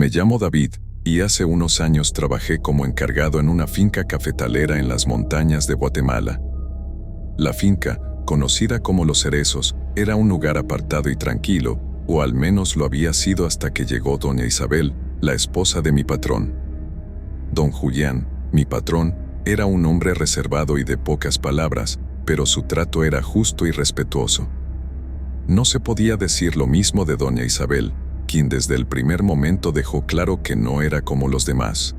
Me llamo David, y hace unos años trabajé como encargado en una finca cafetalera en las montañas de Guatemala. La finca, conocida como Los Cerezos, era un lugar apartado y tranquilo, o al menos lo había sido hasta que llegó doña Isabel, la esposa de mi patrón. Don Julián, mi patrón, era un hombre reservado y de pocas palabras, pero su trato era justo y respetuoso. No se podía decir lo mismo de doña Isabel, quien desde el primer momento dejó claro que no era como los demás.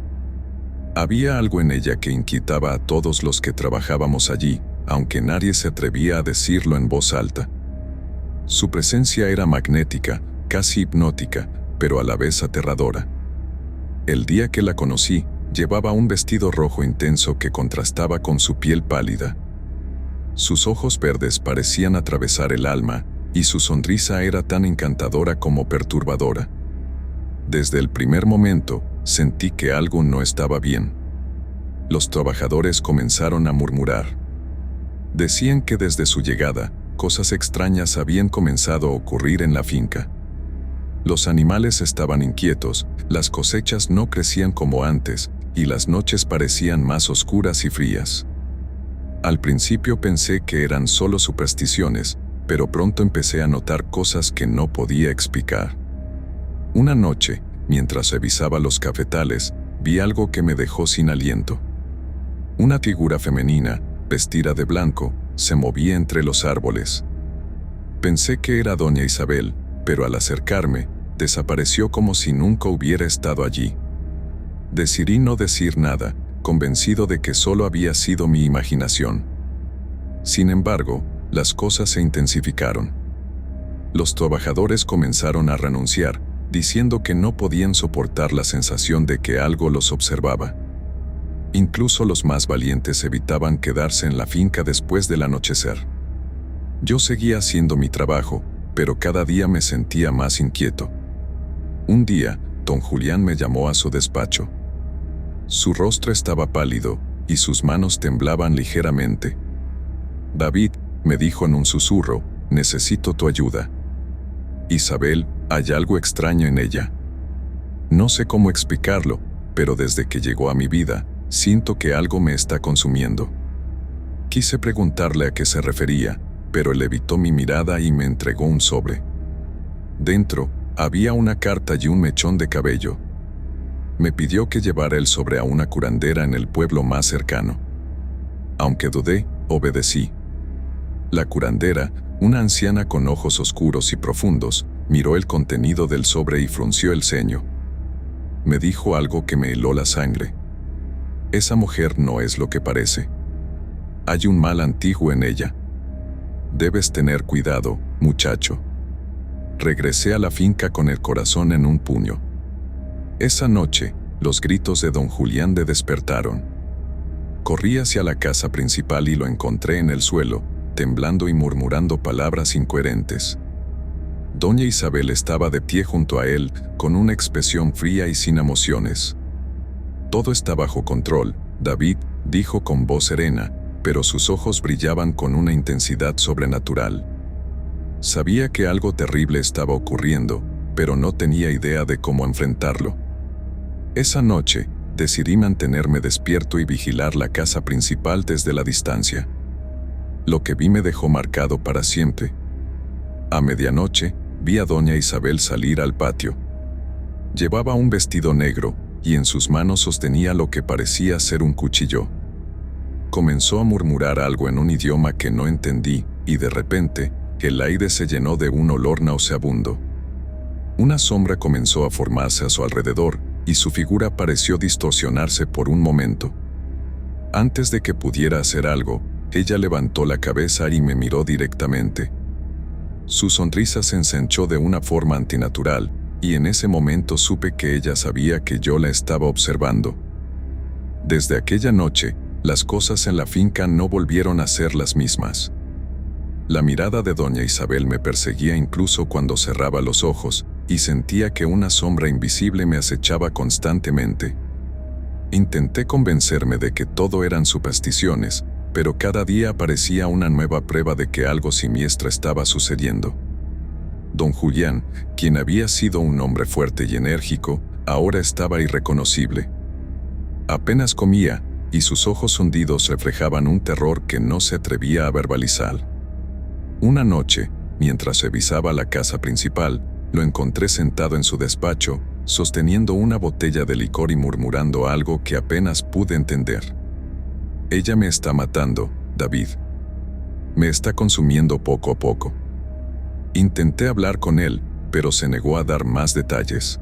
Había algo en ella que inquietaba a todos los que trabajábamos allí, aunque nadie se atrevía a decirlo en voz alta. Su presencia era magnética, casi hipnótica, pero a la vez aterradora. El día que la conocí, llevaba un vestido rojo intenso que contrastaba con su piel pálida. Sus ojos verdes parecían atravesar el alma, y su sonrisa era tan encantadora como perturbadora. Desde el primer momento, sentí que algo no estaba bien. Los trabajadores comenzaron a murmurar. Decían que desde su llegada, cosas extrañas habían comenzado a ocurrir en la finca. Los animales estaban inquietos, las cosechas no crecían como antes, y las noches parecían más oscuras y frías. Al principio pensé que eran solo supersticiones, pero pronto empecé a notar cosas que no podía explicar. Una noche, mientras revisaba los cafetales, vi algo que me dejó sin aliento. Una figura femenina, vestida de blanco, se movía entre los árboles. Pensé que era doña Isabel, pero al acercarme, desapareció como si nunca hubiera estado allí. Decidí no decir nada, convencido de que solo había sido mi imaginación. Sin embargo, las cosas se intensificaron. Los trabajadores comenzaron a renunciar, diciendo que no podían soportar la sensación de que algo los observaba. Incluso los más valientes evitaban quedarse en la finca después del anochecer. Yo seguía haciendo mi trabajo, pero cada día me sentía más inquieto. Un día, don Julián me llamó a su despacho. Su rostro estaba pálido, y sus manos temblaban ligeramente. David, me dijo en un susurro, necesito tu ayuda. Isabel, hay algo extraño en ella. No sé cómo explicarlo, pero desde que llegó a mi vida, siento que algo me está consumiendo. Quise preguntarle a qué se refería, pero él evitó mi mirada y me entregó un sobre. Dentro, había una carta y un mechón de cabello. Me pidió que llevara el sobre a una curandera en el pueblo más cercano. Aunque dudé, obedecí. La curandera, una anciana con ojos oscuros y profundos, miró el contenido del sobre y frunció el ceño. Me dijo algo que me heló la sangre. Esa mujer no es lo que parece. Hay un mal antiguo en ella. Debes tener cuidado, muchacho. Regresé a la finca con el corazón en un puño. Esa noche, los gritos de don Julián me despertaron. Corrí hacia la casa principal y lo encontré en el suelo, temblando y murmurando palabras incoherentes. Doña Isabel estaba de pie junto a él, con una expresión fría y sin emociones. Todo está bajo control, David, dijo con voz serena, pero sus ojos brillaban con una intensidad sobrenatural. Sabía que algo terrible estaba ocurriendo, pero no tenía idea de cómo enfrentarlo. Esa noche, decidí mantenerme despierto y vigilar la casa principal desde la distancia. Lo que vi me dejó marcado para siempre. A medianoche, vi a doña Isabel salir al patio. Llevaba un vestido negro, y en sus manos sostenía lo que parecía ser un cuchillo. Comenzó a murmurar algo en un idioma que no entendí, y de repente, el aire se llenó de un olor nauseabundo. Una sombra comenzó a formarse a su alrededor, y su figura pareció distorsionarse por un momento. Antes de que pudiera hacer algo, ella levantó la cabeza y me miró directamente. Su sonrisa se ensanchó de una forma antinatural, y en ese momento supe que ella sabía que yo la estaba observando. Desde aquella noche, las cosas en la finca no volvieron a ser las mismas. La mirada de doña Isabel me perseguía incluso cuando cerraba los ojos, y sentía que una sombra invisible me acechaba constantemente. Intenté convencerme de que todo eran supersticiones, pero cada día aparecía una nueva prueba de que algo siniestro estaba sucediendo. Don Julián, quien había sido un hombre fuerte y enérgico, ahora estaba irreconocible. Apenas comía, y sus ojos hundidos reflejaban un terror que no se atrevía a verbalizar. Una noche, mientras revisaba la casa principal, lo encontré sentado en su despacho, sosteniendo una botella de licor y murmurando algo que apenas pude entender. Ella me está matando, David. Me está consumiendo poco a poco. Intenté hablar con él, pero se negó a dar más detalles.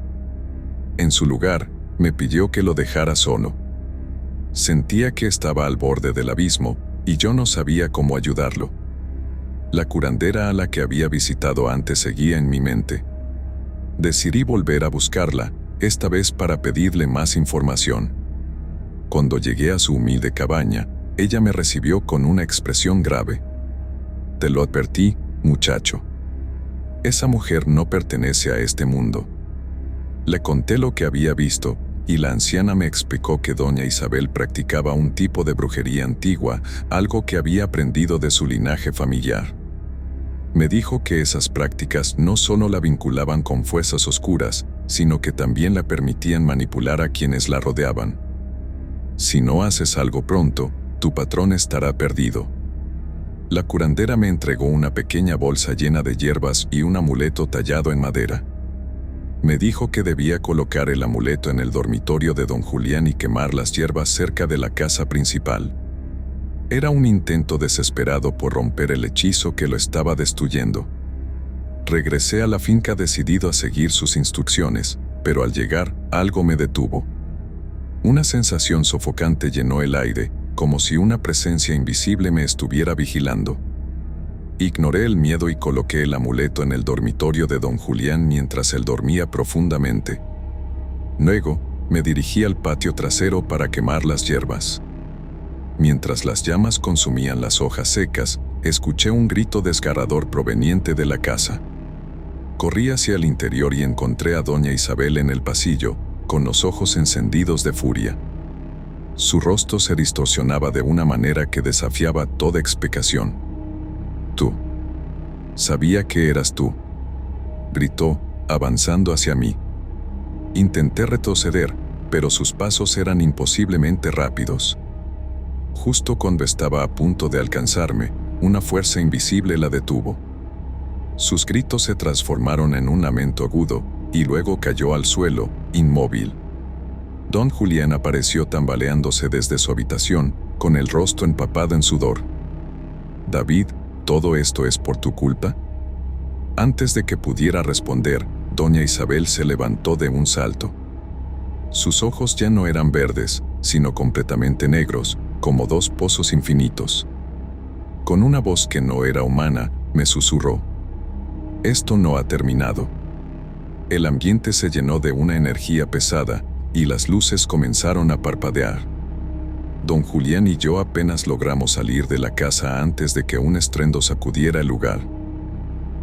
En su lugar, me pidió que lo dejara solo. Sentía que estaba al borde del abismo, y yo no sabía cómo ayudarlo. La curandera a la que había visitado antes seguía en mi mente. Decidí volver a buscarla, esta vez para pedirle más información. Cuando llegué a su humilde cabaña, ella me recibió con una expresión grave. Te lo advertí, muchacho. Esa mujer no pertenece a este mundo. Le conté lo que había visto, y la anciana me explicó que doña Isabel practicaba un tipo de brujería antigua, algo que había aprendido de su linaje familiar. Me dijo que esas prácticas no solo la vinculaban con fuerzas oscuras, sino que también la permitían manipular a quienes la rodeaban. Si no haces algo pronto, tu patrón estará perdido. La curandera me entregó una pequeña bolsa llena de hierbas y un amuleto tallado en madera. Me dijo que debía colocar el amuleto en el dormitorio de don Julián y quemar las hierbas cerca de la casa principal. Era un intento desesperado por romper el hechizo que lo estaba destruyendo. Regresé a la finca decidido a seguir sus instrucciones, pero al llegar, algo me detuvo. Una sensación sofocante llenó el aire, como si una presencia invisible me estuviera vigilando. Ignoré el miedo y coloqué el amuleto en el dormitorio de don Julián mientras él dormía profundamente. Luego, me dirigí al patio trasero para quemar las hierbas. Mientras las llamas consumían las hojas secas, escuché un grito desgarrador proveniente de la casa. Corrí hacia el interior y encontré a doña Isabel en el pasillo, con los ojos encendidos de furia. Su rostro se distorsionaba de una manera que desafiaba toda explicación. Tú. Sabía que eras tú. Gritó, avanzando hacia mí. Intenté retroceder, pero sus pasos eran imposiblemente rápidos. Justo cuando estaba a punto de alcanzarme, una fuerza invisible la detuvo. Sus gritos se transformaron en un lamento agudo, y luego cayó al suelo, inmóvil. Don Julián apareció tambaleándose desde su habitación, con el rostro empapado en sudor. David, ¿todo esto es por tu culpa? Antes de que pudiera responder, doña Isabel se levantó de un salto. Sus ojos ya no eran verdes, sino completamente negros, como dos pozos infinitos. Con una voz que no era humana, me susurró: esto no ha terminado. El ambiente se llenó de una energía pesada, y las luces comenzaron a parpadear. Don Julián y yo apenas logramos salir de la casa antes de que un estruendo sacudiera el lugar.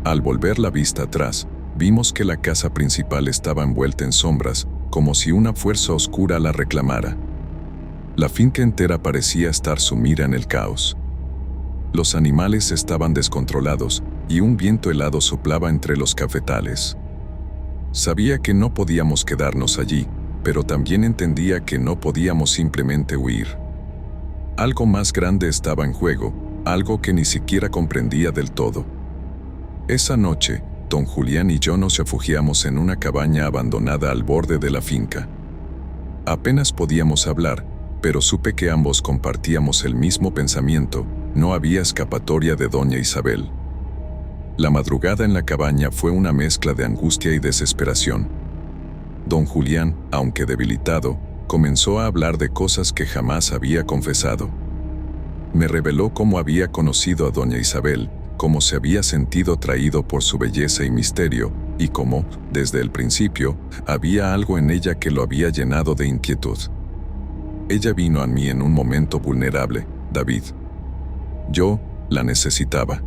Al volver la vista atrás, vimos que la casa principal estaba envuelta en sombras, como si una fuerza oscura la reclamara. La finca entera parecía estar sumida en el caos. Los animales estaban descontrolados, y un viento helado soplaba entre los cafetales. Sabía que no podíamos quedarnos allí, pero también entendía que no podíamos simplemente huir. Algo más grande estaba en juego, algo que ni siquiera comprendía del todo. Esa noche, don Julián y yo nos refugiamos en una cabaña abandonada al borde de la finca. Apenas podíamos hablar, pero supe que ambos compartíamos el mismo pensamiento: no había escapatoria de doña Isabel. La madrugada en la cabaña fue una mezcla de angustia y desesperación. Don Julián, aunque debilitado, comenzó a hablar de cosas que jamás había confesado. Me reveló cómo había conocido a doña Isabel, cómo se había sentido atraído por su belleza y misterio, y cómo, desde el principio, había algo en ella que lo había llenado de inquietud. Ella vino a mí en un momento vulnerable, David. Yo la necesitaba.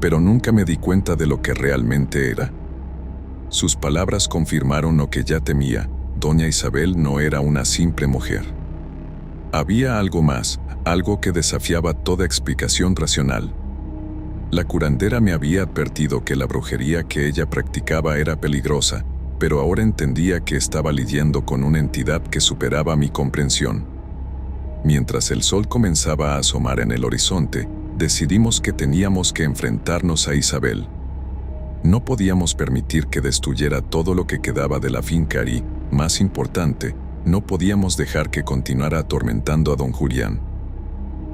Pero nunca me di cuenta de lo que realmente era. Sus palabras confirmaron lo que ya temía: doña Isabel no era una simple mujer. Había algo más, algo que desafiaba toda explicación racional. La curandera me había advertido que la brujería que ella practicaba era peligrosa, pero ahora entendía que estaba lidiando con una entidad que superaba mi comprensión. Mientras el sol comenzaba a asomar en el horizonte, decidimos que teníamos que enfrentarnos a Isabel. No podíamos permitir que destruyera todo lo que quedaba de la finca y, más importante, no podíamos dejar que continuara atormentando a don Julián.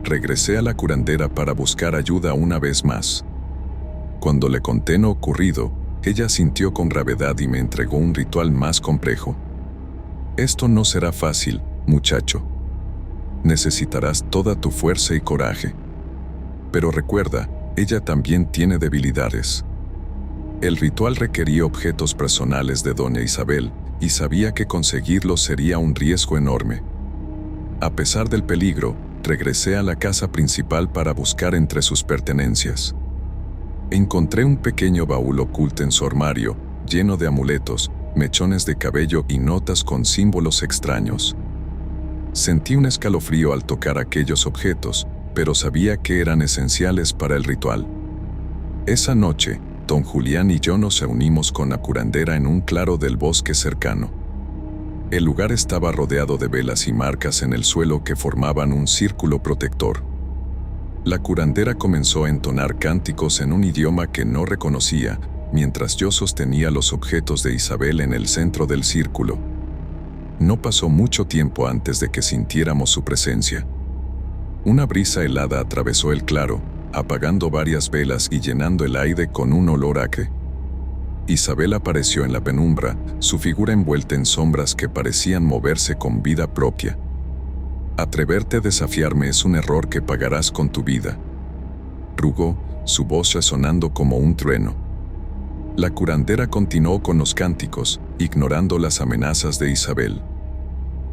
Regresé a la curandera para buscar ayuda una vez más. Cuando le conté lo ocurrido, ella sintió con gravedad y me entregó un ritual más complejo. Esto no será fácil, muchacho. Necesitarás toda tu fuerza y coraje. Pero recuerda, ella también tiene debilidades. El ritual requería objetos personales de doña Isabel, y sabía que conseguirlos sería un riesgo enorme. A pesar del peligro, regresé a la casa principal para buscar entre sus pertenencias. Encontré un pequeño baúl oculto en su armario, lleno de amuletos, mechones de cabello y notas con símbolos extraños. Sentí un escalofrío al tocar aquellos objetos, pero sabía que eran esenciales para el ritual. Esa noche, don Julián y yo nos reunimos con la curandera en un claro del bosque cercano. El lugar estaba rodeado de velas y marcas en el suelo que formaban un círculo protector. La curandera comenzó a entonar cánticos en un idioma que no reconocía, mientras yo sostenía los objetos de Isabel en el centro del círculo. No pasó mucho tiempo antes de que sintiéramos su presencia. Una brisa helada atravesó el claro, apagando varias velas y llenando el aire con un olor acre. Isabel apareció en la penumbra, su figura envuelta en sombras que parecían moverse con vida propia. Atreverte a desafiarme es un error que pagarás con tu vida, rugó, su voz resonando como un trueno. La curandera continuó con los cánticos, ignorando las amenazas de Isabel.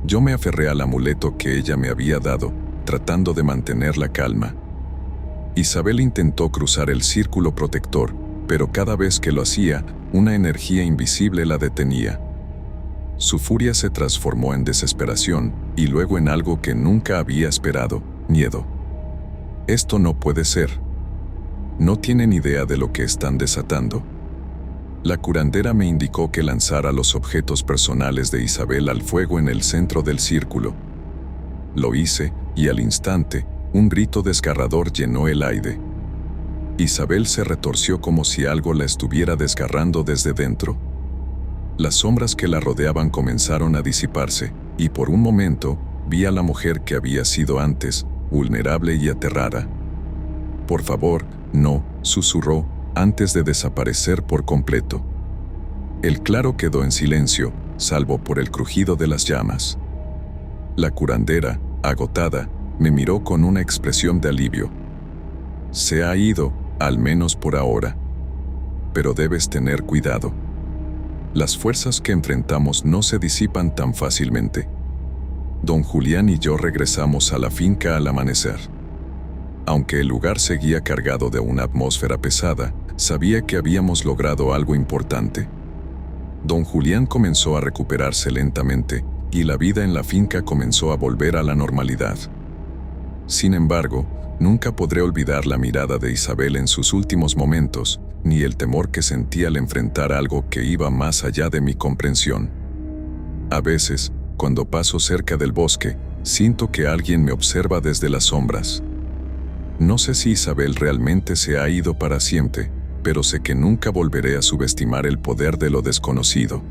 Yo me aferré al amuleto que ella me había dado, tratando de mantener la calma. Isabel intentó cruzar el círculo protector, pero cada vez que lo hacía, una energía invisible la detenía. Su furia se transformó en desesperación, y luego en algo que nunca había esperado, miedo. Esto no puede ser. No tienen idea de lo que están desatando. La curandera me indicó que lanzara los objetos personales de Isabel al fuego en el centro del círculo. Lo hice, y al instante, un grito desgarrador llenó el aire. Isabel se retorció como si algo la estuviera desgarrando desde dentro. Las sombras que la rodeaban comenzaron a disiparse, y por un momento, vi a la mujer que había sido antes, vulnerable y aterrada. «Por favor, no», susurró, antes de desaparecer por completo. El claro quedó en silencio, salvo por el crujido de las llamas. La curandera, agotada, me miró con una expresión de alivio. «Se ha ido, al menos por ahora. Pero debes tener cuidado. Las fuerzas que enfrentamos no se disipan tan fácilmente». Don Julián y yo regresamos a la finca al amanecer. Aunque el lugar seguía cargado de una atmósfera pesada, sabía que habíamos logrado algo importante. Don Julián comenzó a recuperarse lentamente, y la vida en la finca comenzó a volver a la normalidad. Sin embargo, nunca podré olvidar la mirada de Isabel en sus últimos momentos, ni el temor que sentí al enfrentar algo que iba más allá de mi comprensión. A veces, cuando paso cerca del bosque, siento que alguien me observa desde las sombras. No sé si Isabel realmente se ha ido para siempre, pero sé que nunca volveré a subestimar el poder de lo desconocido.